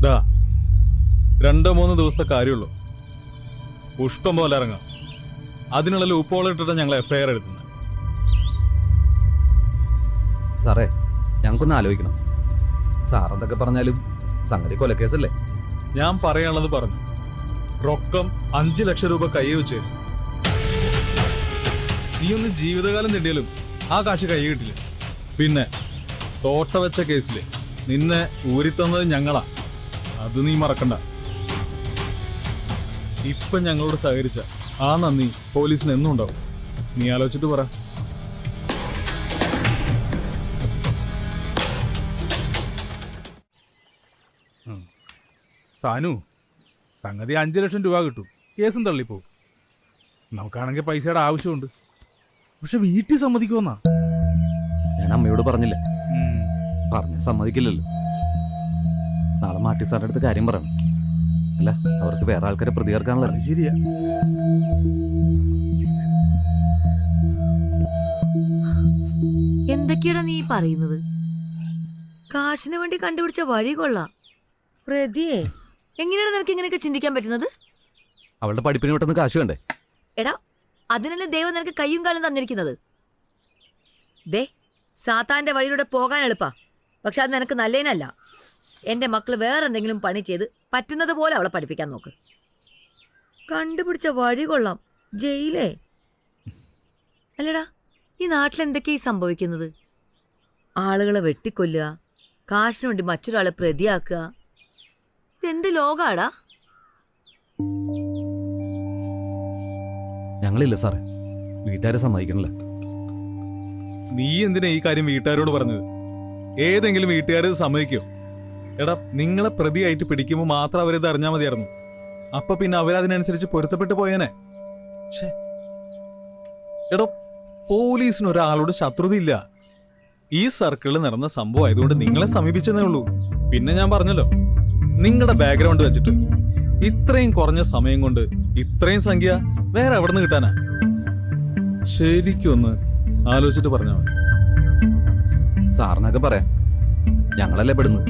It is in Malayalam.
ഡാ 2-3 ദിവസത്തെ കാര്യമുള്ളൂ. പുഷ്പം പോലെ ഇറങ്ങാം. അതിനുള്ള ലൂപ്പോൾ ഇട്ടിട്ട് ഞങ്ങൾ FIR എടുക്കുന്നത്. സാറേ, ഞങ്ങൾക്കൊന്ന് ആലോചിക്കണം. സാർ എന്തൊക്കെ പറഞ്ഞാലും സംഗതി കൊലക്കേസല്ലേ? ഞാൻ പറയാനുള്ളത് പറഞ്ഞു. റൊക്കം 5 ലക്ഷം രൂപ കൈ വെച്ച് തരും. നീ ഒന്ന് ജീവിതകാലം തെണ്ടിയാലും ആ കാശ് കൈ കിട്ടില്ല. പിന്നെ തോട്ട വെച്ച കേസില് നിന്നെ ഊരിത്തന്നത് ഞങ്ങളാ. അത് നീ മറക്കണ്ട. ഇപ്പൊ ഞങ്ങളോട് സഹകരിച്ച ആ നന്ദി പോലീസിന് എന്നും ഉണ്ടാവും. നീ ആലോചിച്ചിട്ട് പറ. സാനു, സംഗതി 5 ലക്ഷം രൂപ കിട്ടും. കേസും തള്ളിപ്പോവും. നമുക്കാണെങ്കിൽ പൈസയുടെ ആവശ്യമുണ്ട്. പക്ഷെ വീട്ടിൽ സമ്മതിക്കുമെന്നാ. ഞാൻ അമ്മയോട് പറഞ്ഞില്ല. പറഞ്ഞ സമ്മതിക്കില്ലല്ലോ. നാളെ മാട്ടി സാറിന്റെ അടുത്ത് കാര്യം പറയണം. അല്ല, അവർക്ക് വേറെ ആൾക്കാരെ പ്രതികർക്കാനുള്ള. അത് ശരിയാ. എന്തൊക്കെയാണ് നീ പറയുന്നത്? കാശിന് വേണ്ടി കണ്ടുപിടിച്ച വഴി കൊള്ളാം. പ്രതിയെ എങ്ങനെയാണ് നിനക്ക് ഇങ്ങനെയൊക്കെ ചിന്തിക്കാൻ പറ്റുന്നത്? അവളുടെ പഠിപ്പിന് വിട്ടെന്ന് കാശ് വേണ്ടേ? എടാ, അതിനല്ലേ ദൈവം നിനക്ക് കയ്യും കാലം തന്നിരിക്കുന്നത്. ദേ, സാത്താന്റെ വഴിയിലൂടെ പോകാൻ എളുപ്പാ. പക്ഷെ അത് നിനക്ക് നല്ലതിനല്ല. എന്റെ മക്കള് വേറെ എന്തെങ്കിലും പണി ചെയ്ത് പറ്റുന്നത് പോലെ അവളെ പഠിപ്പിക്കാൻ നോക്ക്. കണ്ടുപിടിച്ച വഴി കൊള്ളാം. ജയിലേ. അല്ലടാ, ഈ നാട്ടിലെന്തൊക്കെയാ സംഭവിക്കുന്നത്? ആളുകളെ വെട്ടിക്കൊല്ലുക, കാശിന് വേണ്ടി മറ്റൊരാളെ പ്രതിയാക്കുക. ഇതെന്ത് ലോകാടാ? ഞങ്ങളില്ല സാറേ, വീട്ടുകാരെ സമ്മതിക്കണില്ല. നീ എന്തിനാ ഈ കാര്യം വീട്ടുകാരോട് പറഞ്ഞത്? ഏതെങ്കിലും വീട്ടുകാർ സമ്മതിക്കോ? എടാ, നിങ്ങളെ പ്രതിയായിട്ട് പിടിക്കുമ്പോൾ മാത്രം അവരിത് അറിഞ്ഞാൽ മതിയായിരുന്നു. അപ്പൊ പിന്നെ അവരതിനനുസരിച്ച് പൊരുത്തപ്പെട്ടു പോയേനെ. എടോ, പോലീസിന് ഒരാളോട് ശത്രുതയില്ല. ഈ സർക്കിളിൽ നടന്ന സംഭവം ആയതുകൊണ്ട് നിങ്ങളെ സമീപിച്ചെന്നേ ഉള്ളൂ. പിന്നെ ഞാൻ പറഞ്ഞല്ലോ, നിങ്ങളുടെ ബാക്ക്ഗ്രൗണ്ട് വെച്ചിട്ട് ഇത്രയും കുറഞ്ഞ സമയം കൊണ്ട് ഇത്രയും സംഖ്യ വേറെ എവിടെ നിന്ന് കിട്ടാനാ? ശരിക്കും ഒന്ന് ആലോചിച്ചിട്ട് പറഞ്ഞാൽ മതി. സാറിനൊക്കെ പറയാം, ഞങ്ങളല്ലേ പെടുന്നു.